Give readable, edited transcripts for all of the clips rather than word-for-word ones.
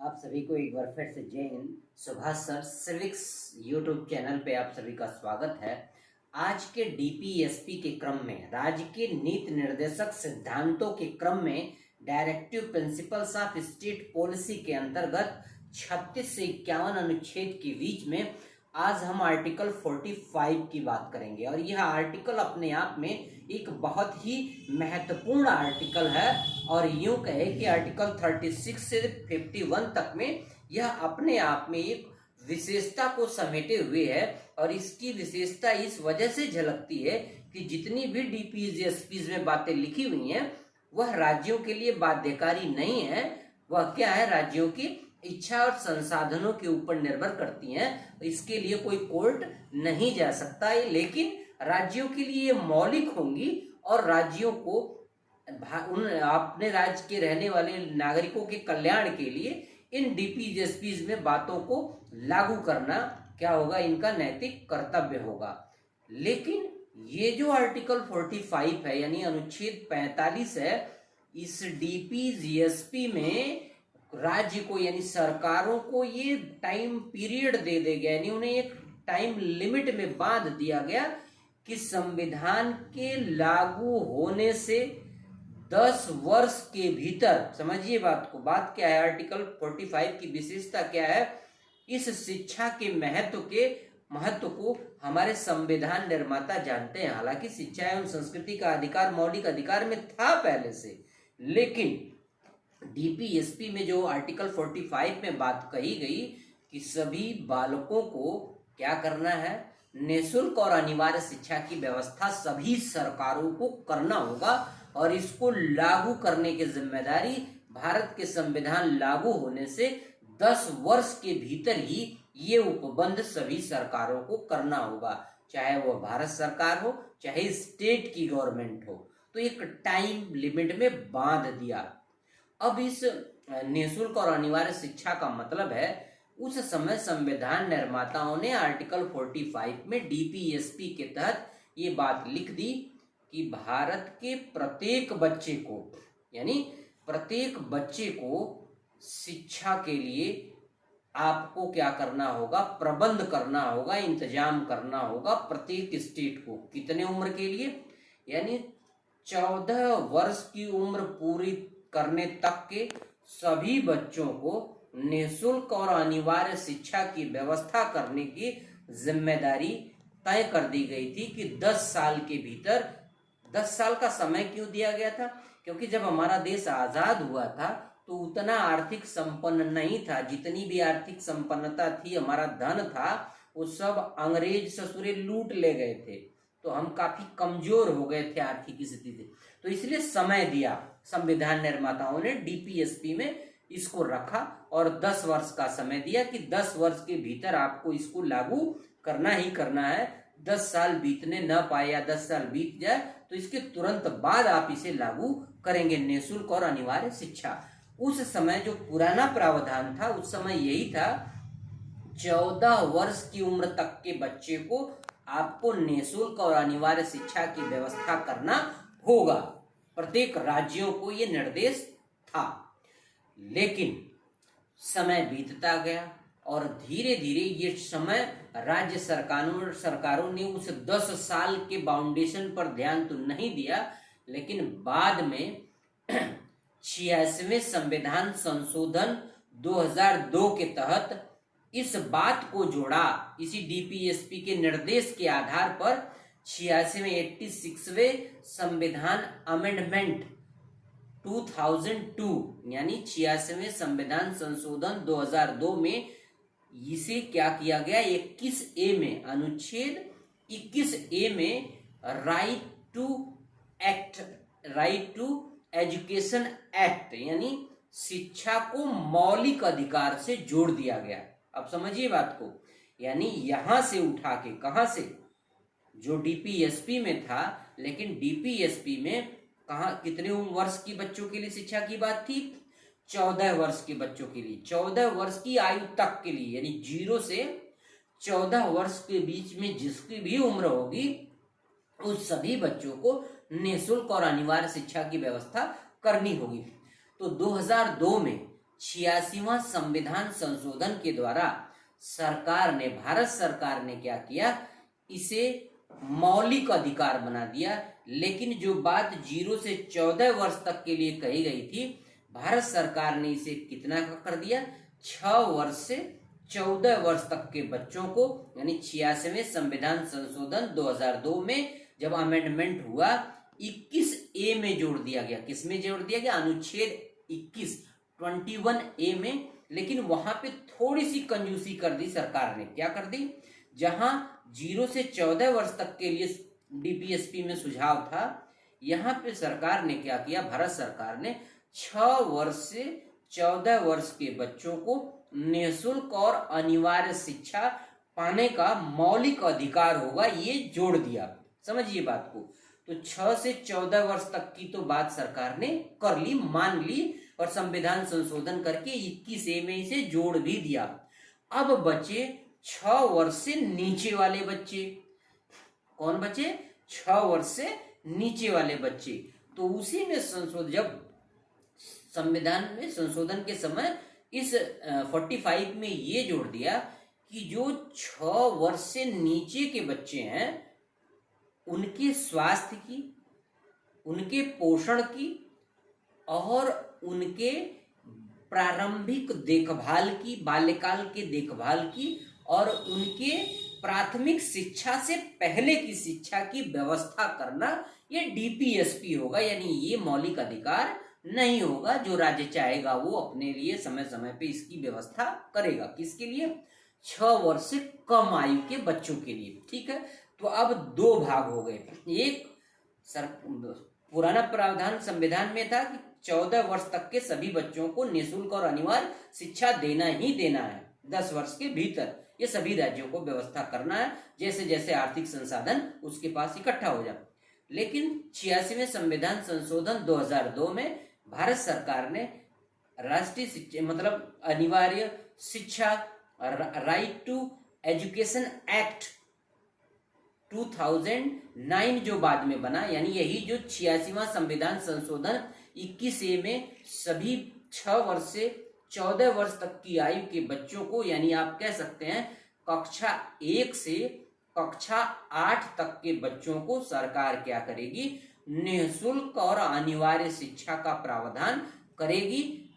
आप सभी को एक बार फिर से जय Hind. Subhash sir civics YouTube channel पे आप सभी का स्वागत है। आज के डीपीएसपी के क्रम में, राज्य के नीति निर्देशक सिद्धांतों के क्रम में, directive principles of state policy के अंतर्गत 36 से 51 अनुच्छेद के बीच में आज हम आर्टिकल 45 की बात करेंगे। और यह आर्टिकल अपने आप में एक बहुत ही महत्वपूर्ण आर्टिकल है और यूं कहे कि आर्टिकल 36 से 51 तक में यह अपने आप में एक विशेषता को समेटे हुए है। और इसकी विशेषता इस वजह से झलकती है कि जितनी भी डीपीएसपी में बातें लिखी हुई हैं वह राज्यों के लिए बाध्यकारी नहीं है। वह क्या है, राज्यों की इच्छा और संसाधनों के ऊपर निर्भर करती हैं। इसके लिए कोई कोर्ट नहीं जा सकता है, लेकिन राज्यों के लिए मौलिक होंगी और राज्यों को उन अपने राज्य के रहने वाले नागरिकों के कल्याण के लिए इन डीपीएसपी में बातों को लागू करना क्या होगा, इनका नैतिक कर्तव्य होगा। लेकिन ये जो आर्टिकल 45 है यानी अनुच्छेद 45 है, इस डीपीएसपी में राज्य को यानी सरकारों को ये टाइम पीरियड दे गया, यानी उन्हें एक टाइम लिमिट में बांध दिया गया कि संविधान के लागू होने से 10 वर्ष के भीतर, समझिए बात को, बात क्या है, आर्टिकल 45 की विशेषता क्या है, इस शिक्षा के महत्व को हमारे संविधान निर्माता जानते हैं। हालांकि शिक्षा एवं संस्कृति का अधिकार मौलिक अधिकार में था पहले से, लेकिन डीपीएसपी में जो आर्टिकल 45 में बात कही गई कि सभी बालकों को क्या करना है, निःशुल्क और अनिवार्य शिक्षा की व्यवस्था सभी सरकारों को करना होगा और इसको लागू करने की जिम्मेदारी भारत के संविधान लागू होने से 10 वर्ष के भीतर ही ये उपबंध सभी सरकारों को करना होगा, चाहे वो भारत सरकार हो चाहे स्टेट की गवर्नमेंट हो। तो एक टाइम लिमिट में बांध दिया। अब इस निःशुल्क और अनिवार्य शिक्षा का मतलब है, उस समय संविधान निर्माताओं ने आर्टिकल 45 में डीपीएसपी के तहत ये बात लिख दी कि भारत के प्रत्येक बच्चे को, यानी प्रत्येक बच्चे को शिक्षा के लिए आपको क्या करना होगा, प्रबंध करना होगा, इंतजाम करना होगा प्रत्येक स्टेट को। कितने उम्र के लिए, यानी 14 वर्ष की उम्र पूरी करने तक के सभी बच्चों को निःशुल्क और अनिवार्य शिक्षा की व्यवस्था करने की जिम्मेदारी तय कर दी गई थी कि 10 साल के भीतर, 10 साल का समय क्यों दिया गया था, क्योंकि जब हमारा देश आजाद हुआ था तो उतना आर्थिक संपन्न नहीं था। जितनी भी आर्थिक संपन्नता थी, हमारा धन था, वो सब अंग्रेज ससुरे लूट ले गए थे। तो हम काफी कमजोर हो गए थे आर्थिक स्थिति से, तो इसलिए समय दिया संविधान निर्माताओं ने, डीपीएसपी में इसको रखा और 10 वर्ष का समय दिया कि 10 वर्ष के भीतर आपको इसको लागू करना ही करना है। 10 साल बीतने न पाए या 10 साल बीत जाए तो इसके तुरंत बाद आप इसे लागू करेंगे, निःशुल्क और अनिवार्य शिक्षा। उस समय जो पुराना प्रावधान था, उस समय यही था, 14 वर्ष की उम्र तक के बच्चे को आपको निःशुल्क और अनिवार्य शिक्षा की व्यवस्था करना होगा। प्रत्येक राज्यों को यह निर्देश था। लेकिन समय बीतता गया और धीरे धीरे ये समय राज्य सरकारों ने उस 10 साल के बाउंडेशन पर ध्यान तो नहीं दिया, लेकिन बाद में 86वें संविधान संशोधन 2002 के तहत इस बात को जोड़ा। इसी डीपीएसपी के निर्देश के आधार पर 86वें संविधान अमेंडमेंट 2002 यानी 86वें संविधान संशोधन 2002 में इसे क्या किया गया, 21A में, अनुच्छेद 21A में राइट टू एजुकेशन एक्ट यानी शिक्षा को मौलिक अधिकार से जोड़ दिया गया। अब समझिए बात को, यानी यहां से उठा के, कहां से, जो डीपीएसपी में था, लेकिन डीपीएसपी में कहा कितने वर्ष की बच्चों के लिए शिक्षा की बात थी, 14 वर्ष के बच्चों के लिए, 14 वर्ष की आयु तक के लिए, यानी 0 से 14 वर्ष के बीच में जिसकी भी उम्र होगी उस सभी बच्चों को निःशुल्क और अनिवार्य शिक्षा की व्यवस्था करनी होगी। तो 2002 में 86वां संविधान संशोधन के द्वारा सरकार ने, भारत सरकार ने क्या किया, इसे मौलिक अधिकार बना दिया। लेकिन जो बात 0 से 14 वर्ष तक के लिए कही गई थी, भारत सरकार ने इसे कितना कर दिया, 6 वर्ष से 14 वर्ष तक के बच्चों को, यानी 86वें संविधान संशोधन 2002 में जब अमेंडमेंट हुआ 21A में जोड़ दिया गया। किसमें जोड़ दिया गया, अनुच्छेद 21 में। लेकिन वहां पे थोड़ी सी कंजूसी कर दी सरकार ने। क्या कर दी, जहां 0 से 14 वर्ष तक के लिए डीपीएसपी में सुझाव था, यहां पे सरकार ने क्या किया, भारत सरकार ने 6 वर्ष से 14 वर्ष के बच्चों को निःशुल्क और अनिवार्य शिक्षा पाने का मौलिक अधिकार होगा, ये जोड़ दिया। समझिए बात को। तो 6 से 14 वर्ष तक की तो बात सरकार ने कर ली, मान ली, और संविधान संशोधन करके 21A में इसे जोड़ भी दिया। अब बचे 6 वर्ष से नीचे वाले बच्चे। कौन बचे, 6 वर्ष से नीचे वाले बच्चे। तो उसी में संशोधन, जब संविधान में संशोधन के समय इस 45 में ये जोड़ दिया कि जो 6 वर्ष से नीचे के बच्चे हैं, उनके स्वास्थ्य की, उनके पोषण की और उनके प्रारंभिक देखभाल की, बाल्यकाल के देखभाल की और उनके प्राथमिक शिक्षा से पहले की शिक्षा की व्यवस्था करना, ये डीपीएसपी होगा। यानी ये मौलिक अधिकार नहीं होगा, जो राज्य चाहेगा वो अपने लिए समय समय पे इसकी व्यवस्था करेगा। किसके लिए, 6 वर्ष से कम आयु के बच्चों के लिए। ठीक है, तो अब 2 भाग हो गए। एक पुराना प्रावधान संविधान में था कि 14 वर्ष तक के सभी बच्चों को निःशुल्क और अनिवार्य शिक्षा देना ही देना है, 10 वर्ष के भीतर। ये सभी राज्यों को व्यवस्था करना है, जैसे जैसे आर्थिक संसाधन उसके पास इकट्ठा हो जाए। लेकिन 86वें संविधान संशोधन 2002 में भारत सरकार ने राष्ट्रीय शिक्षा, मतलब अनिवार्य शिक्षा, राइट टू एजुकेशन एक्ट 2009 जो बाद में बना, यानी यही जो 86वां संविधान संशोधन 21A में सभी 6 वर्ष से 14 वर्ष तक की आयु के बच्चों को, यानी आप कह सकते हैं कक्षा 1 से कक्षा 8 तक के बच्चों को सरकार क्या करेगी, निःशुल्क और अनिवार्य शिक्षा का प्रावधान करेगी।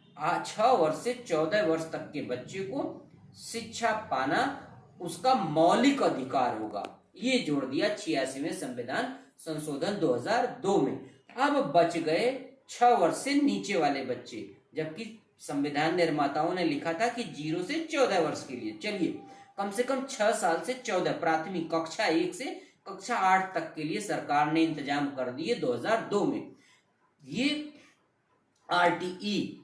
6 वर्ष से 14 वर्ष तक के बच्चे को शिक्षा पाना उसका मौलिक अधिकार होगा, ये जोड़ दिया 86वें संविधान संशोधन 2002 में। अब बच गए 6 वर्ष से नीचे वाले बच्चे, जबकि संविधान निर्माताओं ने लिखा था कि 0 से 14 वर्ष के लिए। चलिए, कम से कम 6 साल से 14, प्राथमिक कक्षा 1 से कक्षा 8 तक के लिए सरकार ने इंतजाम कर दिए 2002 में। ये RTE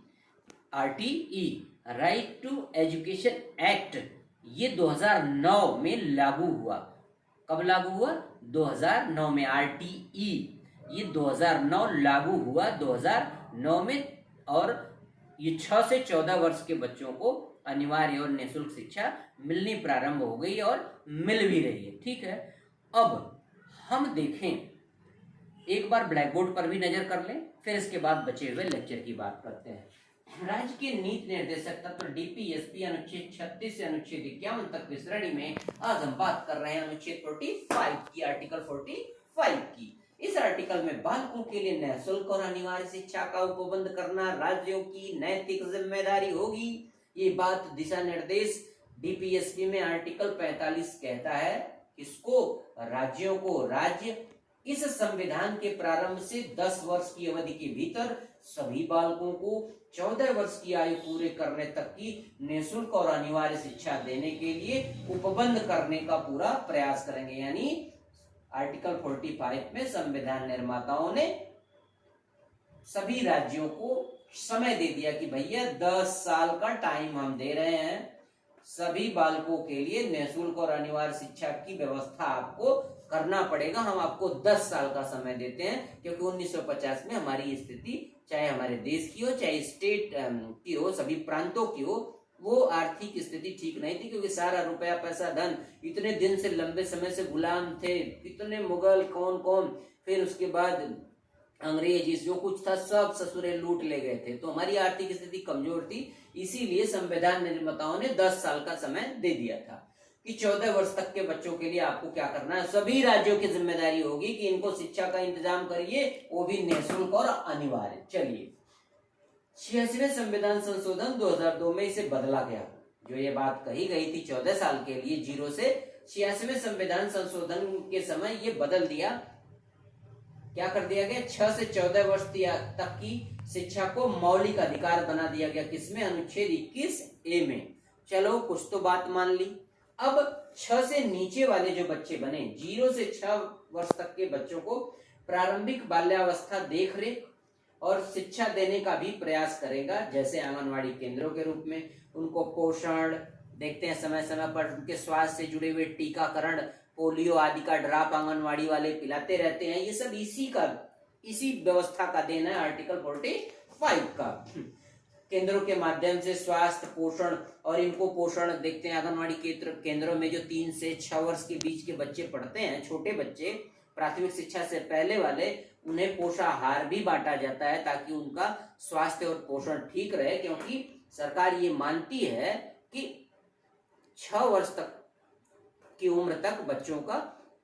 right to education act, ये 2009 में लागू हुआ। कब लागू हुआ, 2009 में। आरटीई ये 2009 लागू हुआ 2009 में, और ये 6 से 14 वर्ष के बच्चों को अनिवार्य और निःशुल्क शिक्षा मिलनी प्रारंभ हो गई और मिल भी रही है। ठीक है, अब हम देखें, एक बार ब्लैक बोर्ड पर भी नजर कर लें, फिर इसके बाद बचे हुए लेक्चर की बात करते हैं। राज्य के नीति निर्देशक तत्व डीपीएसपी अनुच्छेद 36 से अनुच्छेद 51 तक की श्रेणी में आज हम बात कर रहे हैं अनुच्छेद 45 की, आर्टिकल 45 की। इस आर्टिकल में बालकों के लिए निःशुल्क और अनिवार्य शिक्षा का उपबंध करना राज्यों की नैतिक जिम्मेदारी होगी। ये बात दिशा निर्देश डीपीएसपी में आर्टिकल 45 कहता है, इसको राज्यों को, राज्य इस संविधान के प्रारंभ से 10 वर्ष की अवधि के भीतर सभी बालकों को 14 वर्ष की आयु पूरे करने तक की निःशुल्क और अनिवार्य शिक्षा देने के लिए उपबंध करने का पूरा प्रयास करेंगे। यानी आर्टिकल 45 में संविधान निर्माताओं ने सभी राज्यों को समय दे दिया कि भैया 10 साल का टाइम हम दे रहे हैं, सभी बालकों के लिए निःशुल्क और अनिवार्य शिक्षा की व्यवस्था आपको करना पड़ेगा। हम आपको 10 साल का समय देते हैं, क्योंकि 1950 में हमारी स्थिति, चाहे हमारे देश की हो, चाहे स्टेट की हो, सभी प्रांतों की हो, वो आर्थिक स्थिति ठीक नहीं थी, क्योंकि सारा रुपया पैसा धन इतने दिन से, लंबे समय से गुलाम थे, इतने मुगल कौन कौन, फिर उसके बाद अंग्रेज, जो कुछ था सब ससुरे लूट ले गए थे। तो हमारी आर्थिक स्थिति कमजोर थी, इसीलिए संविधान निर्माताओं ने 10 साल का समय दे दिया था कि 14 वर्ष तक के बच्चों के लिए आपको क्या करना है। सभी राज्यों की जिम्मेदारी होगी कि इनको शिक्षा का इंतजाम करिए, वो भी निःशुल्क और अनिवार्य। चलिए, 86वें संविधान संशोधन 2002 में इसे बदला गया। जो ये बात कही गई थी 14 साल के लिए 0 से, 86वें संविधान संशोधन के समय ये बदल दिया। क्या कर दिया गया? 6 से 14 वर्ष तक की शिक्षा को मौलिक अधिकार बना दिया गया। किसमें? अनुच्छेद 21A में। चलो, कुछ तो बात मान ली। अब 6 से नीचे वाले जो बच्चे बने, 0 से 6 वर्ष तक के बच्चों को प्रारंभिक बाल्यावस्था देखरेख और शिक्षा देने का भी प्रयास करेगा, जैसे आंगनवाड़ी केंद्रों के रूप में। उनको पोषण देखते हैं, समय समय पर उनके स्वास्थ्य से जुड़े हुए टीकाकरण, पोलियो आदि का ड्रॉप आंगनवाड़ी वाले पिलाते रहते हैं। ये सब इसी व्यवस्था का देना है, आर्टिकल 45 का। केंद्रों के माध्यम से स्वास्थ्य, पोषण और इनको पोषण देखते हैं आंगनवाड़ी केंद्रों में जो 3 से 6 वर्ष के बीच के बच्चे पढ़ते हैं, छोटे बच्चे, प्राथमिक शिक्षा से पहले वाले, उन्हें पोषाहार भी बांटा जाता है ताकि उनका स्वास्थ्य और पोषण ठीक रहे। क्योंकि सरकार ये मानती है कि 6 वर्ष तक की उम्र तक बच्चों का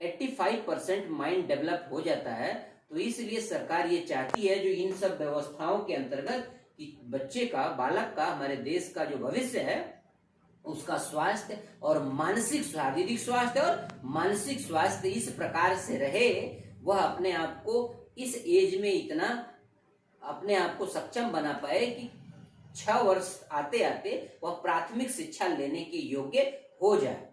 85% माइंड डेवलप हो जाता है। तो इसलिए सरकार ये चाहती है जो इन सब व्यवस्थाओं के अंतर्गत कि बच्चे का, बालक का, हमारे देश का जो भविष्य है उसका स्वास्थ्य और मानसिक, शारीरिक स्वास्थ्य और मानसिक स्वास्थ्य इस प्रकार से रहे, वह अपने आप को इस एज में इतना अपने आप को सक्षम बना पाए कि 6 वर्ष आते आते वह प्राथमिक शिक्षा लेने के योग्य हो जाए,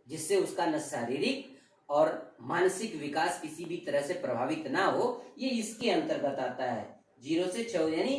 जिससे उसका न शारीरिक और मानसिक विकास किसी भी तरह से प्रभावित ना हो। ये इसके अंतर्गत आता है। 0 से 6 यानी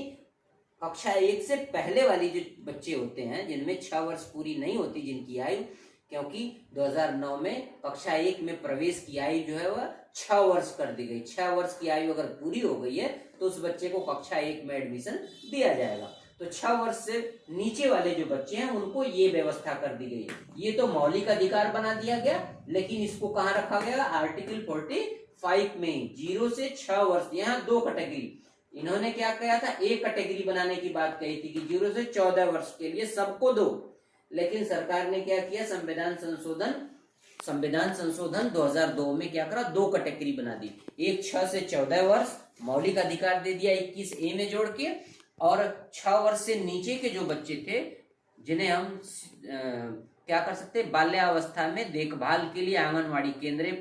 कक्षा 1 से पहले वाली जो बच्चे होते हैं, जिनमें 6 वर्ष पूरी नहीं होती जिनकी आयु, क्योंकि 2009 में कक्षा 1 में प्रवेश की आयु जो है वह 6 वर्ष कर दी गई। 6 वर्ष की आयु अगर पूरी हो गई है तो उस बच्चे को कक्षा 1 में एडमिशन दिया जाएगा। तो 6 वर्ष से नीचे वाले जो बच्चे हैं उनको ये व्यवस्था कर दी गई। ये तो मौलिक अधिकार बना दिया गया, लेकिन इसको कहाँ रखा गया? आर्टिकल 45 में। 0 से 6 वर्ष, यहाँ 2 कैटेगरी। इन्होंने क्या कहा था? एक कैटेगरी बनाने की बात कही थी कि 0 से 14 वर्ष के लिए सबको दो, लेकिन सरकार ने क्या किया? संविधान संशोधन 2002 में क्या करा? 2 कैटेगरी बना दी। एक 6 से 14 वर्ष मौलिक अधिकार दे दिया 21A में जोड़ के, और 6 वर्ष से नीचे के जो बच्चे थे जिन्हें हम क्या कर सकते, बाल्यावस्था में देखभाल के लिए आंगनवाड़ी केंद्र,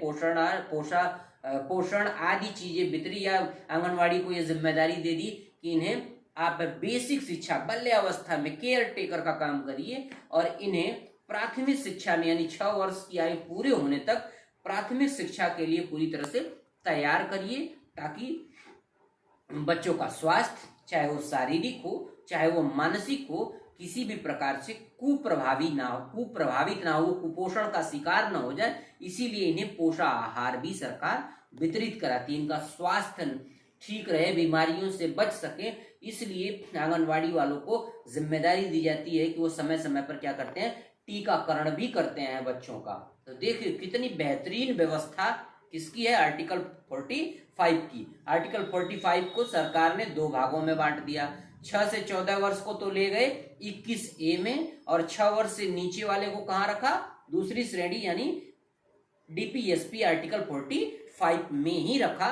पोषण आदि चीजें वितरी, या आंगनवाड़ी को यह जिम्मेदारी दे दी कि इन्हें आप बेसिक शिक्षा बाल्यावस्था में केयर टेकर का काम करिए, और इन्हें प्राथमिक शिक्षा में यानी 6 वर्ष की आयु पूरे होने तक प्राथमिक शिक्षा के लिए पूरी तरह से तैयार करिए, ताकि बच्चों का स्वास्थ्य, चाहे वो शारीरिक हो चाहे वो मानसिक हो, किसी भी प्रकार से कुप्रभावित ना हो, कुपोषण का शिकार ना हो जाए। इसीलिए इन्हें पोषाहार भी सरकार वितरित कराती है, इनका स्वास्थ्य ठीक रहे, बीमारियों से बच सके। इसलिए आंगनवाड़ी वालों को जिम्मेदारी दी जाती है कि वो समय समय पर क्या करते हैं? टीकाकरण भी करते हैं बच्चों का। तो देखिए कितनी बेहतरीन व्यवस्था किसकी है? आर्टिकल 45 की। आर्टिकल 45 को सरकार ने 2 भागों में बांट दिया। 6 से 14 वर्ष को तो ले गए 21A में, और 6 वर्ष से नीचे वाले को कहाँ रखा? दूसरी श्रेणी यानी DPSP आर्टिकल 45 में ही रखा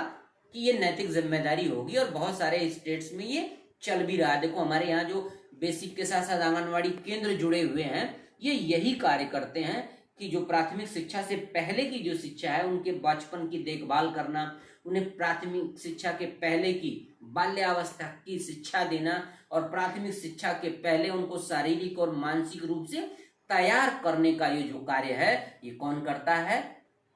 कि ये नैतिक जिम्मेदारी होगी। और बहुत सारे स्टेट्स में ये चल भी रहा है। देखो हमारे यहाँ जो बेसिक के साथ साथ आंगनवाड़ी केंद्र जुड़े हुए हैं, ये यही कार्य करते हैं कि जो प्राथमिक शिक्षा से पहले की जो शिक्षा है, उनके बचपन की देखभाल करना, उन्हें प्राथमिक शिक्षा के पहले की बाल्यावस्था की शिक्षा देना, और प्राथमिक शिक्षा के पहले उनको शारीरिक और मानसिक रूप से तैयार करने का ये जो कार्य है, ये कौन करता है?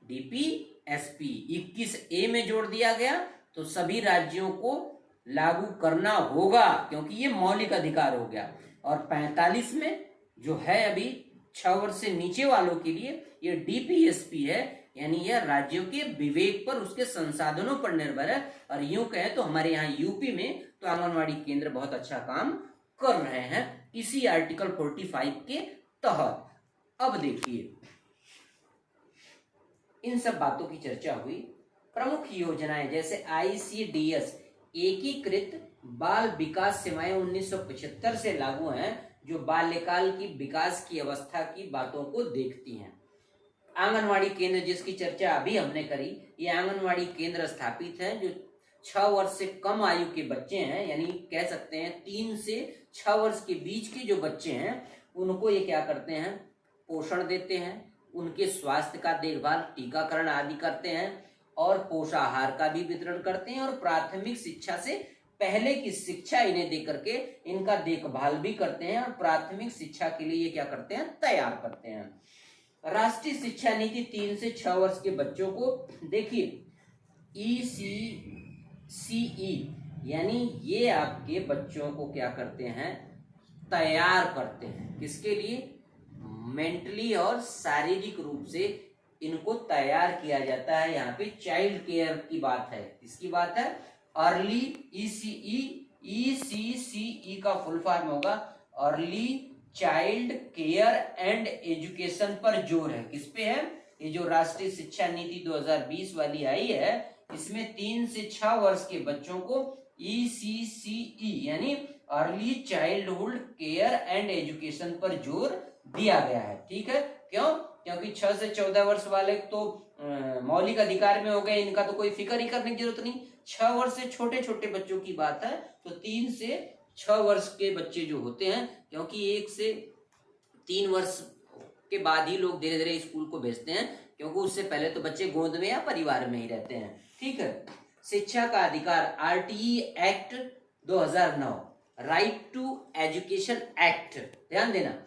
DPSP 21A में जोड़ दिया गया। तो सभी राज्यों को लागू करना होगा, क्योंकि ये मौलिक अधिकार हो गया। और 45 में जो है अभी 6 वर्ष से नीचे वालों के लिए, ये DPSP है, यानी यह राज्यों के विवेक पर, उसके संसाधनों पर निर्भर है। और यूं कहें तो हमारे यहाँ यूपी में तो आंगनवाड़ी केंद्र बहुत अच्छा काम कर रहे हैं इसी आर्टिकल 45 के तहत। अब देखिए, इन सब बातों की चर्चा हुई। प्रमुख योजनाएं जैसे ICDS एकीकृत बाल विकास सेवाएं 1975 से लागू हैं, जो बाल्यकाल की विकास की अवस्था की बातों को देखती हैं। आंगनवाड़ी केंद्र जिसकी चर्चा अभी हमने करी, ये आंगनवाड़ी केंद्र स्थापित है जो 6 वर्ष से कम आयु के बच्चे हैं, यानी कह सकते हैं 3 से 6 वर्ष के बीच के जो बच्चे हैं उनको ये क्या करते हैं, पोषण देते हैं, उनके स्वास्थ्य का देखभाल, टीकाकरण आदि करते हैं और पोषाहार का भी वितरण करते हैं और प्राथमिक शिक्षा से पहले की शिक्षा इन्हें दे करके इनका देखभाल भी करते हैं और प्राथमिक शिक्षा के लिए ये क्या करते हैं, तैयार करते हैं। राष्ट्रीय शिक्षा नीति 3 से 6 वर्ष के बच्चों को देखिए ECCE यानी ये आपके बच्चों को क्या करते हैं, तैयार करते हैं। किसके लिए? मेंटली और शारीरिक रूप से इनको तैयार किया जाता है। यहाँ पे चाइल्ड केयर की बात है, इसकी बात है अर्ली ECCE का फुल फॉर्म होगा early child care and education पर जोर है। किस पे है? ये जो राष्ट्रीय शिक्षा नीति 2020 वाली आई है इसमें 3 से 6 वर्ष के बच्चों को ECCE यानी early childhood care and education पर जोर दिया गया है। ठीक है, क्यों? क्योंकि 6 से 14 वर्ष वाले तो मौलिक अधिकार में हो गए, इनका तो कोई फिक्र ही करने की जरूरत नहीं। 6 वर्ष से छोटे छोटे बच्चों की बात है तो 3 से 6 वर्ष के बच्चे जो होते हैं, क्योंकि 1 से 3 वर्ष के बाद ही लोग धीरे धीरे स्कूल को भेजते हैं, क्योंकि उससे पहले तो बच्चे गोद में या परिवार में ही रहते हैं। ठीक है, शिक्षा का अधिकार RTE act 2009, right to education act, ध्यान देना,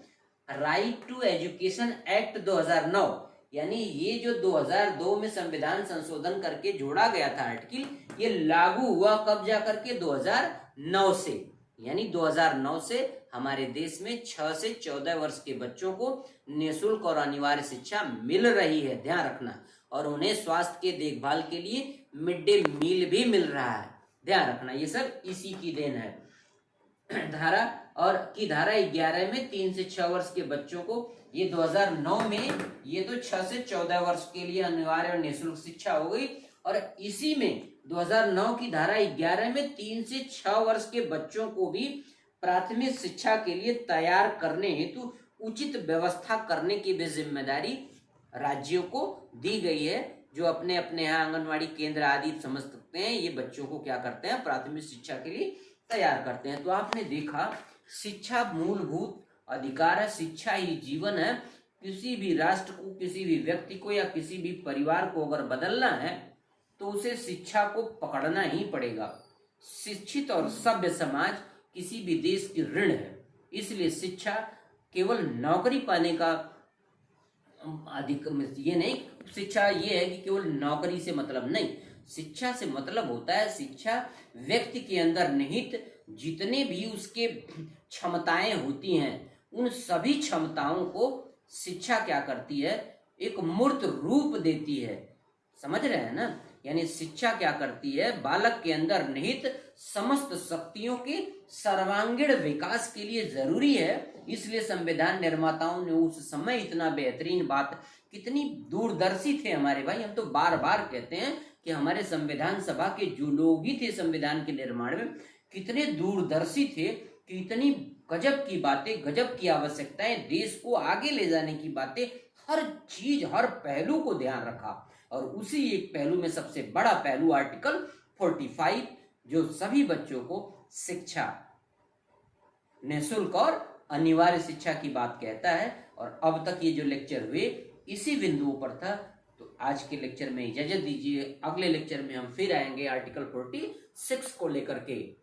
राइट टू एजुकेशन एक्ट 2009 यानी ये जो 2002 में संविधान संशोधन करके जोड़ा गया था आर्टिकल, ये लागू हुआ कब जा करके? 2009 से। यानी 2009 से हमारे देश में 6 से 14 वर्ष के बच्चों को निःशुल्क और अनिवार्य शिक्षा मिल रही है, ध्यान रखना, और उन्हें स्वास्थ्य के देखभाल के लिए मिड डे मील भी मिल रहा है, ध्यान रखना। ये सब इसी की देन है। धारा 11 में 3 से 6 वर्ष के बच्चों को, ये 2009 में ये तो 6 से 14 वर्ष के लिए अनिवार्य और निःशुल्क शिक्षा हो गई, और इसी में 2009 की धारा 11 में 3 से 6 वर्ष के बच्चों को भी प्राथमिक शिक्षा के लिए तैयार करने हेतु उचित व्यवस्था करने की भी जिम्मेदारी राज्यों को दी गई है, जो अपने अपने यहाँ आंगनवाड़ी केंद्र आदि समझ सकते हैं। ये बच्चों को क्या करते हैं, प्राथमिक शिक्षा के लिए तैयार करते हैं। तो आपने देखा शिक्षा मूलभूत अधिकार है, शिक्षा ही जीवन है। किसी भी राष्ट्र को, किसी भी व्यक्ति को या किसी भी परिवार को अगर बदलना है तो उसे शिक्षा को पकड़ना ही पड़ेगा। शिक्षित और सभ्य समाज किसी भी देश की ऋण है। इसलिए शिक्षा केवल नौकरी पाने का अधिक ये नहीं, शिक्षा ये है कि केवल नौकरी से मतलब नहीं, शिक्षा से मतलब होता है शिक्षा व्यक्ति के अंदर निहित जितने भी उसके क्षमताएं होती हैं उन सभी क्षमताओं को शिक्षा क्या करती है, एक मूर्त रूप देती है। समझ रहे हैं ना? यानी शिक्षा क्या करती है, बालक के अंदर निहित समस्त शक्तियों के सर्वांगीण विकास के लिए जरूरी है। इसलिए संविधान निर्माताओं ने उस समय इतना बेहतरीन बात, कितनी दूरदर्शी थे हमारे भाई, हम तो बार बार कहते हैं कि हमारे संविधान सभा के जो लोग भी थे संविधान के निर्माण में कितने दूरदर्शी थे, कि इतनी गजब की बातें, गजब की आवश्यकताएं, देश को आगे ले जाने की बातें, हर चीज हर पहलू को ध्यान रखा। और उसी एक पहलू में सबसे बड़ा पहलू आर्टिकल 45 जो सभी बच्चों को शिक्षा, निःशुल्क और अनिवार्य शिक्षा की बात कहता है। और अब तक ये जो लेक्चर हुए इसी बिंदुओं पर था। तो आज के लेक्चर में इजाजत दीजिए, अगले लेक्चर में हम फिर आएंगे आर्टिकल 46 को लेकर के।